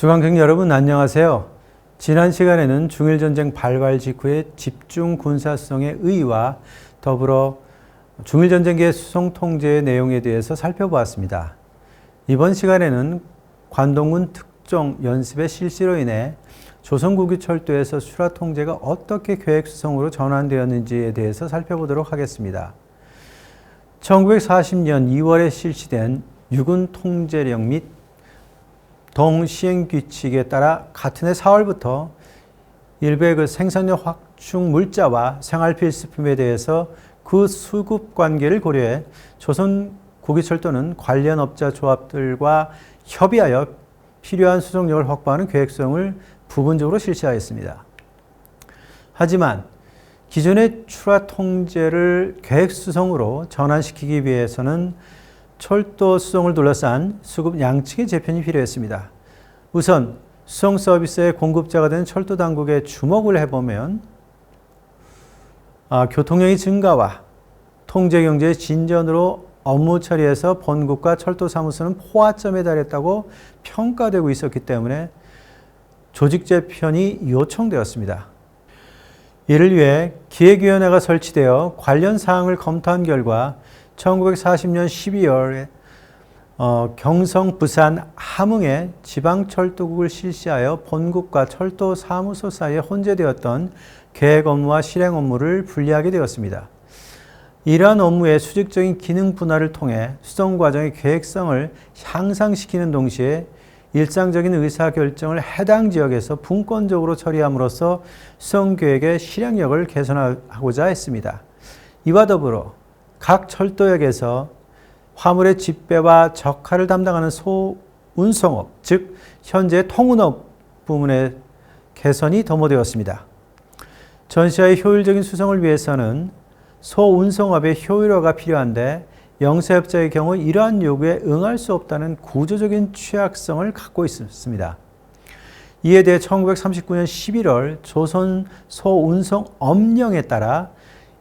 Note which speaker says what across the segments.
Speaker 1: 수강생 여러분 안녕하세요. 지난 시간에는 중일전쟁 발발 직후의 집중 군사성의 의의와 더불어 중일전쟁기의 수송 통제의 내용에 대해서 살펴보았습니다. 이번 시간에는 관동군 특종 연습의 실시로 인해 조선국유철도에서 수라 통제가 어떻게 계획 수송으로 전환되었는지에 대해서 살펴보도록 하겠습니다. 1940년 2월에 실시된 육군 통제령 및 동시행규칙에 따라 같은 해 4월부터 일부의 생산력 확충 물자와 생활필수품에 대해서 그 수급 관계를 고려해 조선국유철도는 관련 업자 조합들과 협의하여 필요한 수송력을 확보하는 계획수송을 부분적으로 실시하였습니다. 하지만 기존의 출하 통제를 계획수송으로 전환시키기 위해서는 철도 수송을 둘러싼 수급 양측의 재편이 필요했습니다. 우선 수송 서비스의 공급자가 된 철도 당국에 주목을 해보면 교통량의 증가와 통제 경제의 진전으로 업무 처리에서 본국과 철도 사무소는 포화점에 달했다고 평가되고 있었기 때문에 조직 재편이 요청되었습니다. 이를 위해 기획위원회가 설치되어 관련 사항을 검토한 결과 1940년 12월에 경성, 부산, 함흥에 지방철도국을 실시하여 본국과 철도 사무소 사이에 혼재되었던 계획 업무와 실행 업무를 분리하게 되었습니다. 이러한 업무의 수직적인 기능 분할을 통해 수송 과정의 계획성을 향상시키는 동시에 일상적인 의사결정을 해당 지역에서 분권적으로 처리함으로써 수송 계획의 실행력을 개선하고자 했습니다. 이와 더불어 각 철도역에서 화물의 집배와 적하를 담당하는 소운송업, 즉 현재 통운업 부문의 개선이 도모되었습니다. 전시와의 효율적인 수송을 위해서는 소운송업의 효율화가 필요한데 영세업자의 경우 이러한 요구에 응할 수 없다는 구조적인 취약성을 갖고 있습니다. 이에 대해 1939년 11월 조선 소운송업령에 따라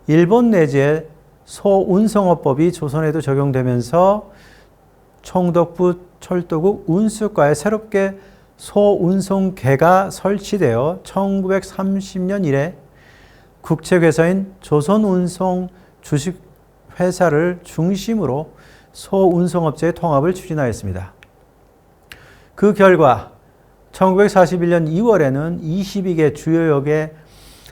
Speaker 1: 일본 내지의 소운송업법이 조선에도 적용되면서 총독부 철도국 운수과에 새롭게 소운송계가 설치되어 1930년 이래 국책회사인 조선운송 주식회사를 중심으로 소운송업체의 통합을 추진하였습니다. 그 결과 1941년 2월에는 22개 주요역의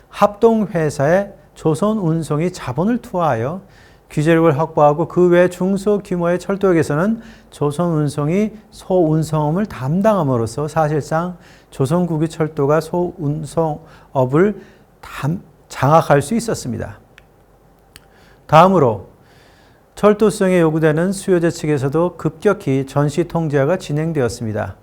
Speaker 1: 합동회사에 조선운송이 자본을 투하하여 규제력을 확보하고 그 외 중소규모의 철도역에서는 조선운송이 소운송업을 담당함으로써 사실상 조선국유철도가 소운송업을 장악할 수 있었습니다. 다음으로 철도 수송에 요구되는 수요자 측에서도 급격히 전시 통제화가 진행되었습니다.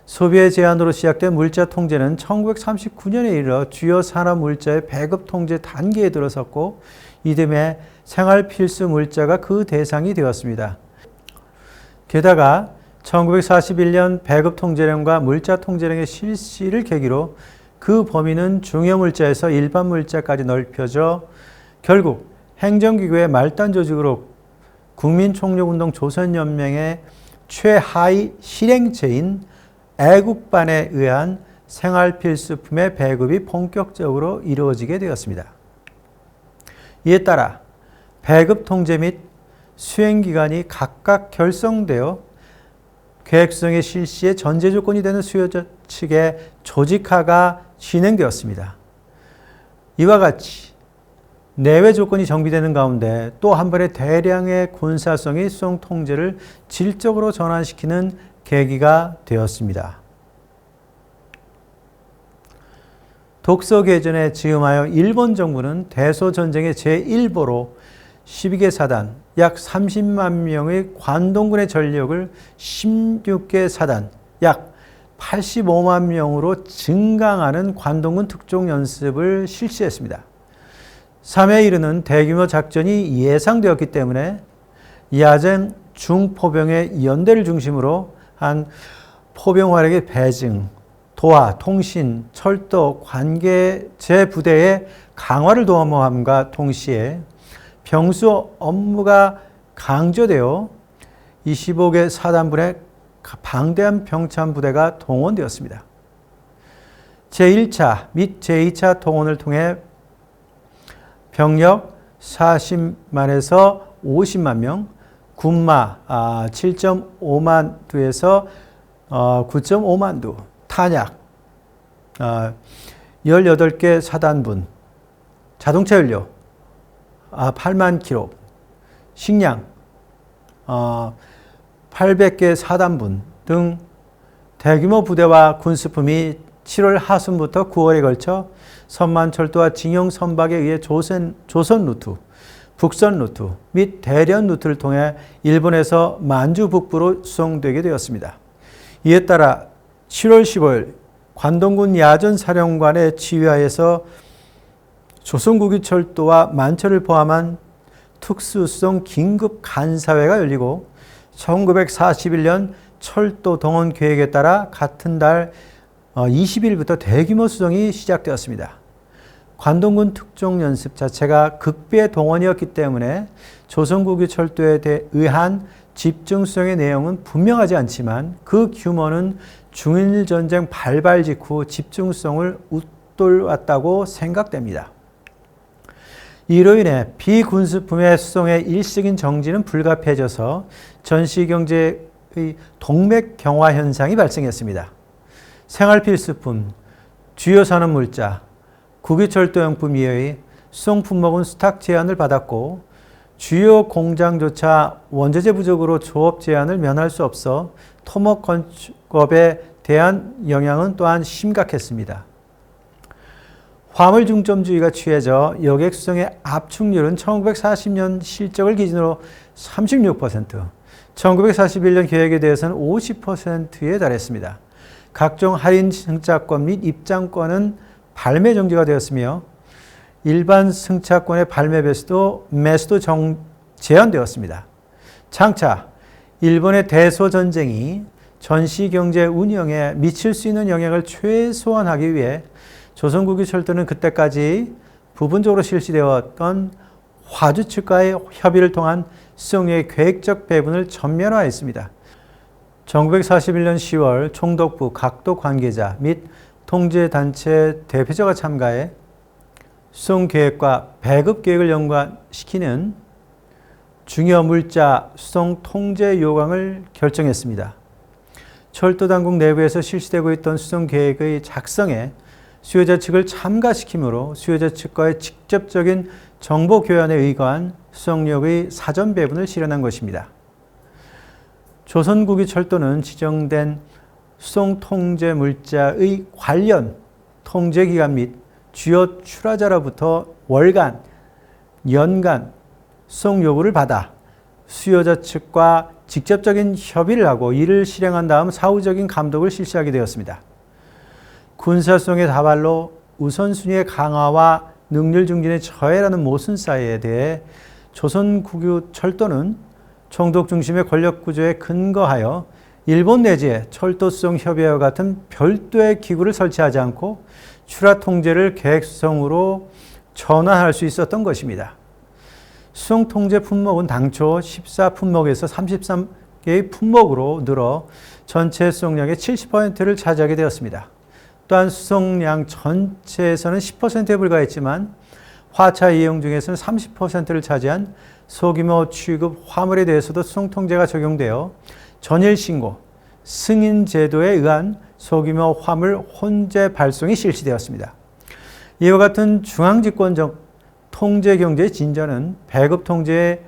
Speaker 1: 소비의 제한으로 시작된 물자 통제는 1939년에 이르러 주요 산업 물자의 배급 통제 단계에 들어섰고 이듬해 생활 필수 물자가 그 대상이 되었습니다. 게다가 1941년 배급 통제령과 물자 통제령의 실시를 계기로 그 범위는 중요 물자에서 일반 물자까지 넓혀져 결국 행정기구의 말단 조직으로 국민총력운동 조선연맹의 최하위 실행체인 애국반에 의한 생활필수품의 배급이 본격적으로 이루어지게 되었습니다. 이에 따라 배급 통제 및 수행기간이 각각 결성되어 계획수송의 실시의 전제 조건이 되는 수요자 측의 조직화가 진행되었습니다. 이와 같이 내외 조건이 정비되는 가운데 또 한 번의 대량의 군사성의 수송 통제를 질적으로 전환시키는 계기가 되었습니다. 독서 개전에 즈음하여 일본 정부는 대소전쟁의 제1보로 12개 사단, 약 30만 명의 관동군의 전력을 16개 사단, 약 85만 명으로 증강하는 관동군 특종 연습을 실시했습니다. 3회에 이르는 대규모 작전이 예상되었기 때문에 야전 중포병의 연대를 중심으로 한 포병 화력의 배증, 도하, 통신, 철도, 관계제 부대의 강화를 도모함과 동시에 병수 업무가 강조되어 25개 사단분의 방대한 병참 부대가 동원되었습니다. 제1차 및 제2차 동원을 통해 병력 40만에서 50만 명, 군마 7.5만 두에서 9.5만 두, 탄약 18개 사단분, 자동차 연료 8만 킬로, 식량 800개 사단분 등 대규모 부대와 군수품이 7월 하순부터 9월에 걸쳐 선만철도와 징용 선박에 의해 조선 루트, 북선 루트 및 대련 루트를 통해 일본에서 만주 북부로 수송되게 되었습니다. 이에 따라 7월 15일 관동군 야전사령관의 지휘하에서 조선국유철도와 만철을 포함한 특수수송 긴급 간사회가 열리고 1941년 철도 동원 계획에 따라 같은 달 20일부터 대규모 수송이 시작되었습니다. 관동군 특종연습 자체가 극비의 동원이었기 때문에 조선국유철도에 의한 집중수송의 내용은 분명하지 않지만 그 규모는 중일전쟁 발발 직후 집중수송을 웃돌았다고 생각됩니다. 이로 인해 비군수품의 수송의 일시적인 정지는 불가피해져서 전시경제의 동맥경화 현상이 발생했습니다. 생활필수품, 주요 산업물자, 국유철도용품 이외의 수송 품목은 수탁 제한을 받았고 주요 공장조차 원자재 부족으로 조업 제한을 면할 수 없어 토목 건축업에 대한 영향은 또한 심각했습니다. 화물 중점주의가 취해져 여객 수송의 압축률은 1940년 실적을 기준으로 36%, 1941년 계획에 대해서는 50%에 달했습니다. 각종 할인 승차권 및 입장권은 발매 정지가 되었으며 일반 승차권의 발매 매수도 제한되었습니다. 장차 일본의 대소전쟁이 전시경제 운영에 미칠 수 있는 영향을 최소화하기 위해 조선국유철도는 그때까지 부분적으로 실시되었던 화주 측과의 협의를 통한 수송료의 계획적 배분을 전면화했습니다. 1941년 10월 총독부 각도 관계자 및 통제단체 대표자가 참가해 수송계획과 배급계획을 연관시키는 중요 물자 수송 통제 요강을 결정했습니다. 철도당국 내부에서 실시되고 있던 수송계획의 작성에 수요자 측을 참가시키므로 수요자 측과의 직접적인 정보 교환에 의거한 수송력의 사전 배분을 실현한 것입니다. 조선국유철도는 지정된 수송 통제 물자의 관련 통제 기간 및 주요 출하자로부터 월간, 연간 수송 요구를 받아 수요자 측과 직접적인 협의를 하고 이를 실행한 다음 사후적인 감독을 실시하게 되었습니다. 군사수송의 다발로 우선순위의 강화와 능률 증진의 저해라는 모순사에 대해 조선국유철도는 총독 중심의 권력구조에 근거하여 일본 내지의 철도수송협의회와 같은 별도의 기구를 설치하지 않고 출하 통제를 계획수송으로 전환할 수 있었던 것입니다. 수송 통제 품목은 당초 14품목에서 33개의 품목으로 늘어 전체 수송량의 70%를 차지하게 되었습니다. 또한 수송량 전체에서는 10%에 불과했지만 화차 이용 중에서는 30%를 차지한 소규모 취급 화물에 대해서도 수송 통제가 적용되어 전일 신고, 승인 제도에 의한 소규모 화물 혼재 발송이 실시되었습니다. 이와 같은 중앙집권적 통제 경제의 진전은 배급 통제의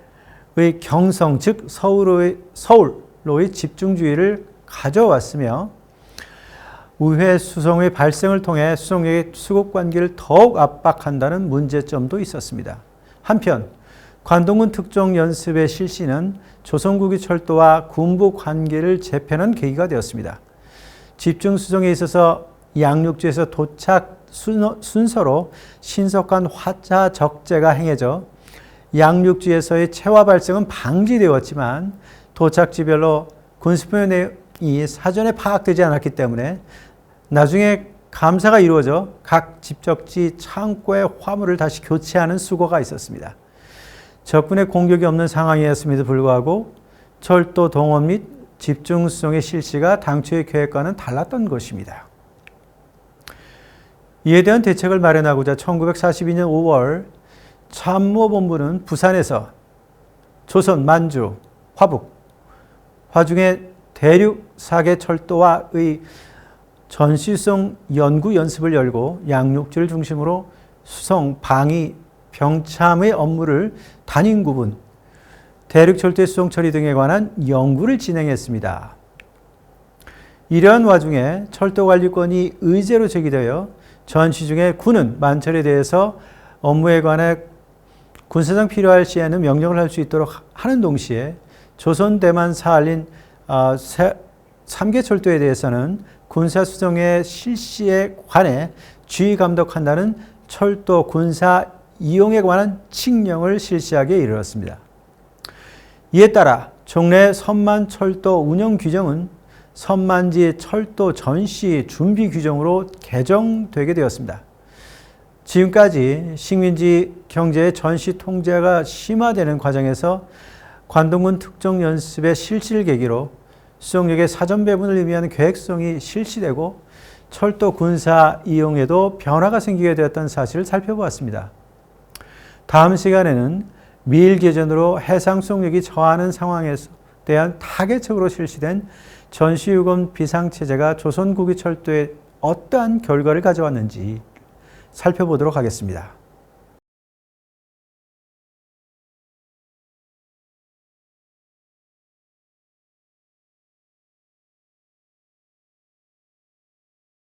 Speaker 1: 경성, 즉 서울로의 집중주의를 가져왔으며 우회 수송의 발생을 통해 수송력의 수급 관계를 더욱 압박한다는 문제점도 있었습니다. 한편 관동군 특종 연습의 실시는 조선국유철도와 군부 관계를 재편한 계기가 되었습니다. 집중 수송에 있어서 양육지에서 도착 순서로 신속한 화차 적재가 행해져 양육지에서의 체화 발생은 방지되었지만 도착지별로 군수품의 내용이 사전에 파악되지 않았기 때문에 나중에 감사가 이루어져 각 집적지 창고에 화물을 다시 교체하는 수고가 있었습니다. 적군의 공격이 없는 상황이었음에도 불구하고 철도 동원 및 집중수송의 실시가 당초의 계획과는 달랐던 것입니다. 이에 대한 대책을 마련하고자 1942년 5월 참모본부는 부산에서 조선, 만주, 화북, 화중의 대륙 4개 철도와의 전시수송 연구 연습을 열고 양육지를 중심으로 수송, 방위, 병참의 업무를 단임 구분, 대륙 철도의 수송 처리 등에 관한 연구를 진행했습니다. 이러한 와중에 철도 관리권이 의제로 제기되어 전시 중에 군은 만철에 대해서 업무에 관해 군사상 필요할 시에는 명령을 할 수 있도록 하는 동시에 조선, 대만, 사할린 3개 철도에 대해서는 군사 수송의 실시에 관해 지휘 감독한다는 철도 군사 이용에 관한 칙령을 실시하기에 이르렀습니다. 이에 따라 종래 선만 철도 운영 규정은 선만지 철도 전시 준비 규정으로 개정되게 되었습니다. 지금까지 식민지 경제의 전시 통제가 심화되는 과정에서 관동군 특종 연습의 실시를 계기로 수송력의 사전 배분을 의미하는 계획성이 실시되고 철도 군사 이용에도 변화가 생기게 되었다는 사실을 살펴보았습니다. 다음 시간에는 미일 개전으로 해상 수송력이 저하는 상황에 대한 타개책으로 실시된 전시유건 비상체제가 조선국유철도에 어떠한 결과를 가져왔는지 살펴보도록 하겠습니다.